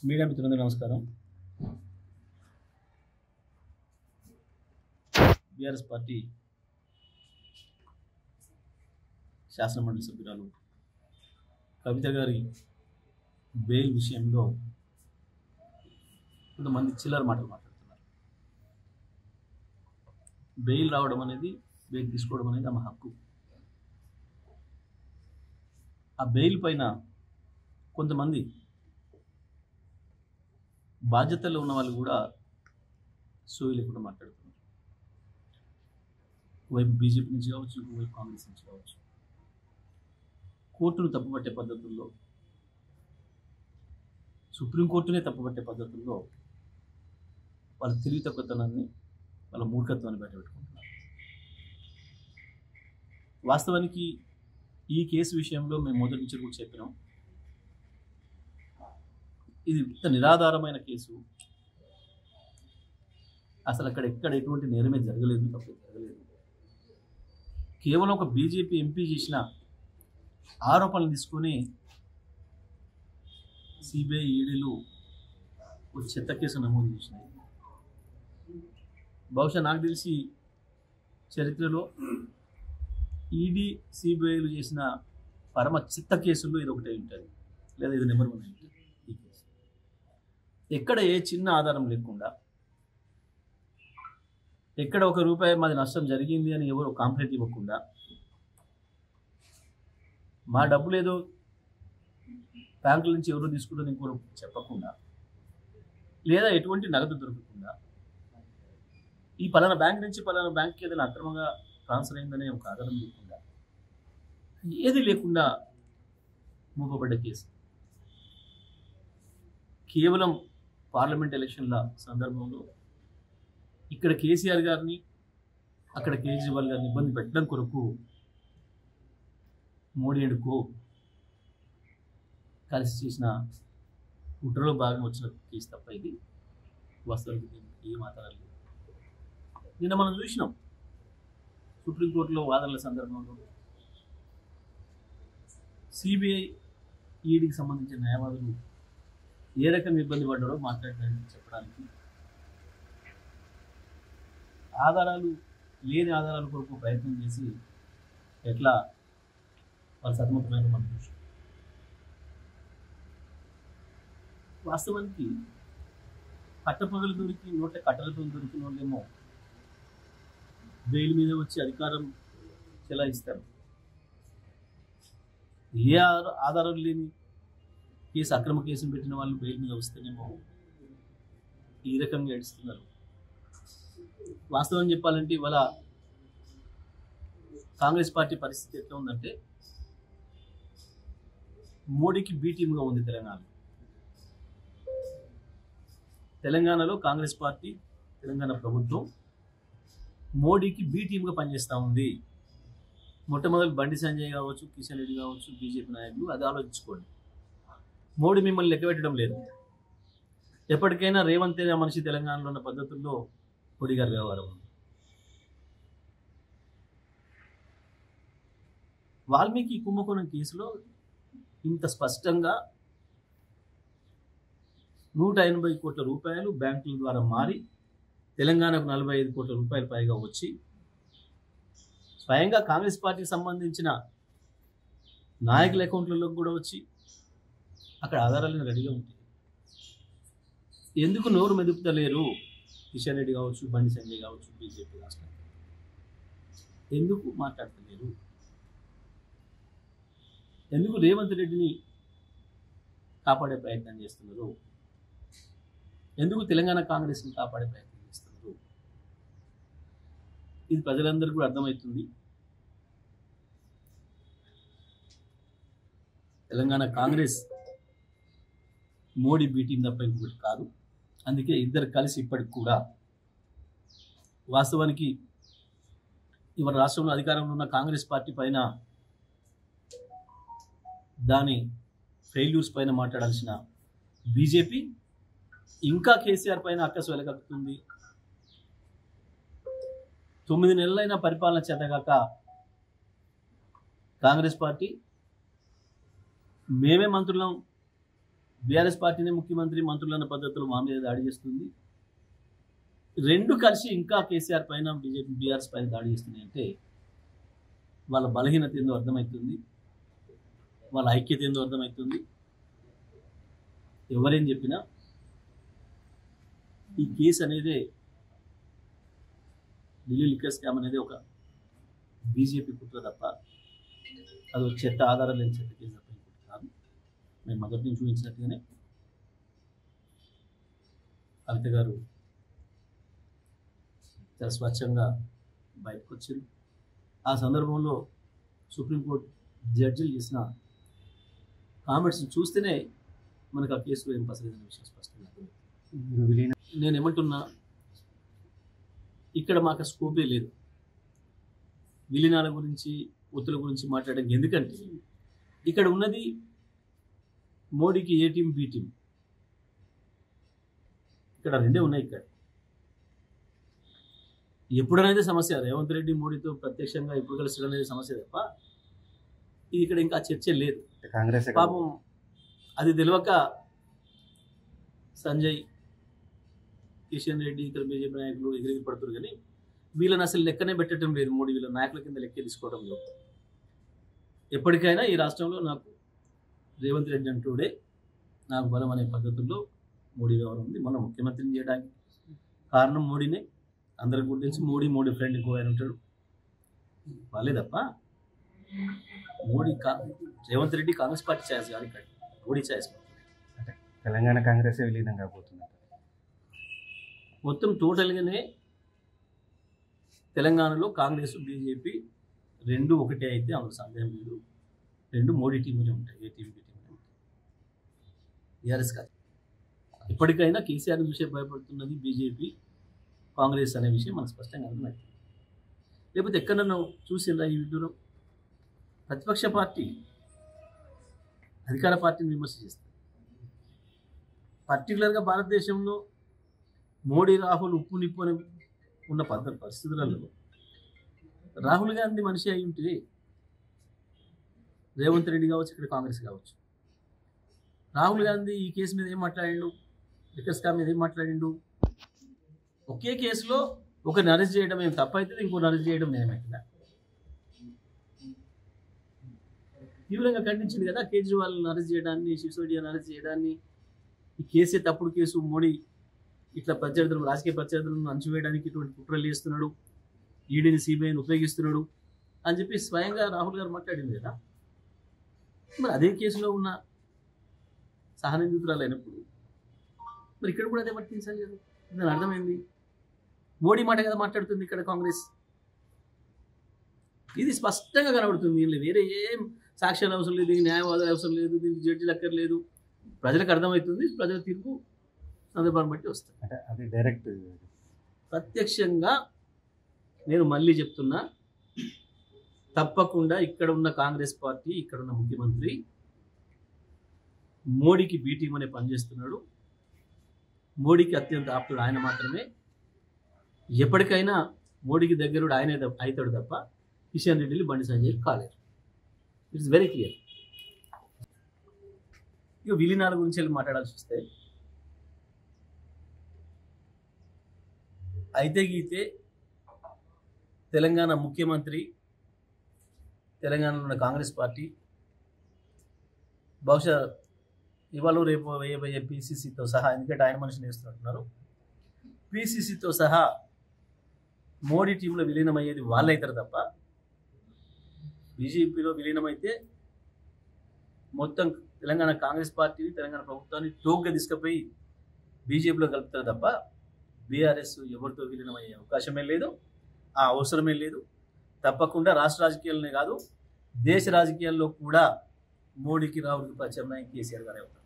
Media మిత్రులందరికీ నమస్కారం. BRS party శాసనమండలి సభ్యురాలు కవిత గారి బెయిల్ విషయంలో కొంతమంది చిల్లర మాటలు మాట్లాడుతున్నారు. బెయిల్ రావడం అనేది, బెయిల్ తీసుకోవడం అనేది ఆమె హక్కు. ఆ బెయిల్ పైన కొంతమంది బాధ్యతల్లో ఉన్న వాళ్ళు కూడా సోయి లేకుండా మాట్లాడుతున్నారు. ఒకవైపు బీజేపీ నుంచి కావచ్చు, ఇంకోవైపు కాంగ్రెస్ నుంచి కావచ్చు. కోర్టును తప్పుపట్టే పద్ధతుల్లో, సుప్రీంకోర్టునే తప్పుపట్టే పద్ధతుల్లో వాళ్ళ తెలివి తక్కువతనాన్ని, వాళ్ళ మూర్ఖత్వాన్ని బయటపెట్టుకుంటున్నారు. వాస్తవానికి ఈ కేసు విషయంలో మేము మొదటి నుంచి కూడా చెప్పినాం, ఇది ఇంత నిరాధారమైన కేసు. అసలు ఎక్కడ ఎటువంటి నేరమే జరగలేదు, తప్పే జరగలేదు. కేవలం ఒక బీజేపీ ఎంపీ చేసిన ఆరోపణలు తీసుకొని సిబిఐ, ఈడీలు ఒక చెత్త కేసు నమోదు చేసినాయి. బహుశా నాకు తెలిసి చరిత్రలో ఈడీ, సిబిఐలు చేసిన పరమ చెత్త కేసుల్లో ఇది ఒకటే ఉంటుంది, లేదా ఇది నెంబర్ 1 ఉంటుంది. ఈ కేసు ఎక్కడ ఏ చిన్న ఆధారం లేకుండా, ఎక్కడ ₹1 మాది నష్టం జరిగింది అని ఎవరు కాంప్లైంట్ ఇవ్వకుండా, మా డబ్బులు ఏదో బ్యాంకుల నుంచి ఎవరో తీసుకుంటారని ఇంకోరు చెప్పకుండా, లేదా ఎటువంటి నగదు దొరకకుండా, ఈ పలానా బ్యాంక్ నుంచి పలానా బ్యాంక్కి ఏదైనా అక్రమంగా ట్రాన్స్ఫర్ అయిందనే ఒక ఆధారం లేకుండా, ఏది లేకుండా మూపబడ్డ కేసు. కేవలం పార్లమెంట్ ఎలక్షన్ల సందర్భంలో ఇక్కడ కేసీఆర్ గారిని, అక్కడ కేజ్రీవాల్ గారిని ఇబ్బంది పెట్టడం కొరకు మోడీ అండ్ కో కలిసి చేసిన కుట్రలో భాగంగా వచ్చిన కేసు తప్ప ఇది వాస్తవానికి ఏం ఆధారాలు లేవు. నిన్న మనం చూసినాం సుప్రీంకోర్టులో వాదనల సందర్భంలో సిబిఐ, ఈడీకి సంబంధించిన న్యాయవాదులు ఏ రకంగా ఇబ్బంది పడ్డారో మాట్లాడడానికి, చెప్పడానికి, లేని ఆధారాల కొరకు ప్రయత్నం చేసి ఎట్లా వాళ్ళు సతమతమైన మనం చూసాం. వాస్తవానికి పట్టపగలు దొరికి నోట కట్టలతో దొరికిన వాళ్ళేమో బెయిల్ మీద వచ్చి అధికారం చెలాయిస్తారు. ఏ ఆధారం లేని కేసు, అక్రమ కేసును పెట్టిన వాళ్ళు బెయిల్ మీద వస్తేనేమో ఈ రకంగా ఏడుస్తున్నారు. వాస్తవం చెప్పాలంటే ఇవాళ కాంగ్రెస్ పార్టీ పరిస్థితి ఎట్లా ఉందంటే, మోడీకి బి టీమ్గా ఉంది తెలంగాణలో కాంగ్రెస్ పార్టీ, తెలంగాణ ప్రభుత్వం మోడీకి బి టీమ్గా పనిచేస్తూ ఉంది. మొట్టమొదటి బండి సంజయ్ కావచ్చు, కిషన్ రెడ్డి కావచ్చు, బీజేపీ నాయకులు అది ఆలోచించుకోండి. మోడీ మిమ్మల్ని లెక్క పెట్టడం లేదు. ఎప్పటికైనా రేవంత్ అనే మనిషి తెలంగాణలో ఉన్న పద్ధతుల్లో మోడీ గారి వ్యవహారం ఉంది. వాల్మీకి కుంభకోణం కేసులో ఇంత స్పష్టంగా ₹180 కోట్ల బ్యాంకుల ద్వారా మారి తెలంగాణకు ₹45 కోట్ల పైగా వచ్చి స్వయంగా కాంగ్రెస్ పార్టీకి సంబంధించిన నాయకుల అకౌంట్లలోకి కూడా వచ్చి అక్కడ ఆధారాలను రెడీగా ఉంటాయి. ఎందుకు నోరు మెదుపుతలేరు కిషన్ రెడ్డి కావచ్చు, బండి సంజయ్ కావచ్చు, బీజేపీ రాష్ట్రం ఎందుకు మాట్లాడతలేరు? ఎందుకు రేవంత్ రెడ్డిని కాపాడే ప్రయత్నం చేస్తున్నారు? ఎందుకు తెలంగాణ కాంగ్రెస్ని కాపాడే ప్రయత్నం చేస్తున్నారు? ఇది ప్రజలందరికీ కూడా అర్థమవుతుంది. తెలంగాణ కాంగ్రెస్ మోడీ బీ టీం తప్ప ఇంకొకటి కాదు. అందుకే ఇద్దరు కలిసి ఇప్పటికి కూడా వాస్తవానికి ఇవాళ రాష్ట్రంలో అధికారంలో ఉన్న కాంగ్రెస్ పార్టీ పైన, దాని ఫెయిల్యూర్స్ పైన మాట్లాడాల్సిన బీజేపీ ఇంకా కేసీఆర్ పైన అక్కసు వెలగక్కుతుంది. 9 నెలలైన పరిపాలన చేతగాక కాంగ్రెస్ పార్టీ మేమే మంత్రులం, బీఆర్ఎస్ పార్టీనే ముఖ్యమంత్రి మంత్రులన్న పద్ధతులు మా మీద దాడి చేస్తుంది. రెండు కలిసి ఇంకా కేసీఆర్ పైన బీజేపీ బీఆర్ఎస్ పైన దాడి చేస్తున్నాయి అంటే వాళ్ళ బలహీనత ఏందో అర్థమవుతుంది, వాళ్ళ ఐక్యత ఏందో అర్థమవుతుంది. ఎవరేం చెప్పినా ఈ కేసు అనేది ఢిల్లీ లిక్కర్ స్కామ్ అనేది ఒక బీజేపీ కుట్ర తప్ప అది ఒక చెత్త ఆధారం లేని చెత్త కేసు తప్ప ఇంకోటి కాదు. మేము మొదటి నుంచి చూపించినట్టుగానే కవిత గారు చాలా స్వచ్ఛంగా బయటకు వచ్చారు. ఆ సందర్భంలో సుప్రీంకోర్టు జడ్జిలు చేసిన కామెంట్స్ చూస్తేనే మనకు ఆ కేసులో ఏం పసలేదనే విషయం స్పష్టంగా నేను ఏమంటున్నా, ఇక్కడ మాకు స్కోపే లేదు విలీనాల గురించి ఒత్తుల గురించి మాట్లాడడానికి. ఎందుకంటే ఇక్కడ ఉన్నది మోడీకి ఏ టీం బి టీం, ఇక్కడ రెండే ఉన్నాయి. ఇక్కడ ఎప్పుడనేది సమస్య, రేవంత్ రెడ్డి మోడీతో ప్రత్యక్షంగా ఎప్పుడు కలిసి అనేది సమస్య తప్ప ఇది ఇక్కడ ఇంకా చర్చ లేదు. కాంగ్రెస్ పాపం అది తెలియక సంజయ్, కిషన్ రెడ్డి, ఇతర బీజేపీ నాయకులు ఎగిరి పడుతున్నారు. కానీ వీళ్ళని అసలు లెక్కనే పెట్టడం లేదు. మోడీ వీళ్ళ నాయకుల కింద లెక్కే తీసుకోవడం లేదు. ఎప్పటికైనా ఈ రాష్ట్రంలో నాకు రేవంత్ రెడ్డి అంటూడే నాకు బలం అనే పద్ధతుల్లో మోడీ వ్యవహారం ఉంది. మన ముఖ్యమంత్రిని చేయడానికి కారణం మోడీనే. అందరికి గుర్తించి మోడీ ఫ్రెండ్ ఇంకో ఆయన ఉంటాడు వాళ్ళే తప్ప మోడీ రేవంత్ రెడ్డి కాంగ్రెస్ పార్టీ ఛాయిస్ కాదు, ఇక్కడ మోడీ ఛాయిస్. తెలంగాణ కాంగ్రెస్ విలీనం కాబోతుంది. మొత్తం టోటల్గానే తెలంగాణలో కాంగ్రెస్ బీజేపీ రెండు ఒకటే అయితే అందులో సందేహం లేదు. రెండు మోడీ టీములే ఉంటాయి, ఏ టీం బి టీములే ఉంటాయి, టీఆర్ఎస్ కాదు. ఇప్పటికైనా కేసీఆర్ చూసే భయపడుతున్నది బీజేపీ కాంగ్రెస్ అనే విషయం మనకు స్పష్టంగా అర్థమైంది. లేకపోతే ఎక్కడన్నా చూసిందా ఈ వీడియోలో ప్రతిపక్ష పార్టీ అధికార పార్టీని విమర్శ చేస్తుంది. పర్టికులర్గా భారతదేశంలో మోడీ రాహుల్ ఉప్పు నిప్పు అని ఉన్న పరిస్థితులలో రాహుల్ గాంధీ మనిషి అయి ఉంటే రేవంత్ రెడ్డి కావచ్చు, ఇక్కడ కాంగ్రెస్ కావచ్చు, రాహుల్ గాంధీ ఈ కేసు మీద ఏం మాట్లాడిండు, లిక్కర్ స్కామ్ మీద ఏం మాట్లాడిండు? ఒకే కేసులో ఒకరిని అరెస్ట్ చేయడం ఏం తప్పైతుంది, ఇంకోటి అరెస్ట్ చేయడం ఏమైతుందా? తీవ్రంగా ఖండించింది కదా కేజ్రీవాల్ని అరెస్ట్ చేయడాన్ని, సిసోడియాని అరెస్ట్ చేయడాన్ని. ఈ కేసే తప్పుడు కేసు, మోడీ ఇట్లా ప్రత్యర్థులను, రాజకీయ ప్రత్యర్థులను అణచివేయడానికి ఇటువంటి కుట్రలు చేస్తున్నాడు, ఈడీని సిబిఐని ఉపయోగిస్తున్నాడు అని చెప్పి స్వయంగా రాహుల్ గారు మాట్లాడింది కదా. మరి అదే కేసులో ఉన్న సహనిందితురాలు అయినప్పుడు మరి ఇక్కడ కూడా అదే వర్తించాలి కదా. దాని అర్థమైంది, మోడీ మాట కదా మాట్లాడుతుంది ఇక్కడ కాంగ్రెస్. ఇది స్పష్టంగా కనబడుతుంది. వేరే ఏం సాక్ష్యాలు అవసరం లేదు, న్యాయవాదాలు అవసరం లేదు, దీనికి జడ్జిలు అక్కర్లేదు. ప్రజలకు అర్థమవుతుంది, ప్రజల తీర్పు సందర్భాన్ని బట్టి వస్తుంది. అంటే అది డైరెక్ట్ ప్రత్యక్షంగా నేను మళ్ళీ చెప్తున్నా, తప్పకుండా ఇక్కడ ఉన్న కాంగ్రెస్ పార్టీ, ఇక్కడ ఉన్న ముఖ్యమంత్రి మోడీకి బి టీం అనే పనిచేస్తున్నాడు. మోడీకి అత్యంత ఆప్తుడు ఆయన మాత్రమే. ఎప్పటికైనా మోడీకి దగ్గరుడు ఆయనే అవుతాడు తప్ప కిషన్ రెడ్డిని బండి సంజయ్ కాలేరు. It's very clear. ఇక విలీనాల గురించి వెళ్ళి మాట్లాడాల్సి వస్తే, అయితే గీతే తెలంగాణ ముఖ్యమంత్రి, తెలంగాణలో ఉన్న కాంగ్రెస్ పార్టీ బహుశా ఇవాళ రేపు వేయబోయే పీసీసీతో సహా, ఎందుకంటే ఆయన మనిషిని వేస్తున్నట్టున్నారు, పీసీసీతో సహా మోడీ టీంలో విలీనం అయ్యేది వాళ్ళైతారు తప్ప బీజేపీలో విలీనమైతే మొత్తం తెలంగాణ కాంగ్రెస్ పార్టీని, తెలంగాణ ప్రభుత్వాన్ని టోక్గా తీసుకుపోయి బీజేపీలో కలుపుతారు తప్ప బీఆర్ఎస్ ఎవరితో విలీనం అయ్యే అవకాశమే లేదు, ఆ అవసరమే లేదు. తప్పకుండా రాష్ట్ర రాజకీయాలనే కాదు, దేశ రాజకీయాల్లో కూడా మోడీకి రాహుల్కి ప్రత్యామ్నాయం కేసీఆర్ గారే అవుతారు.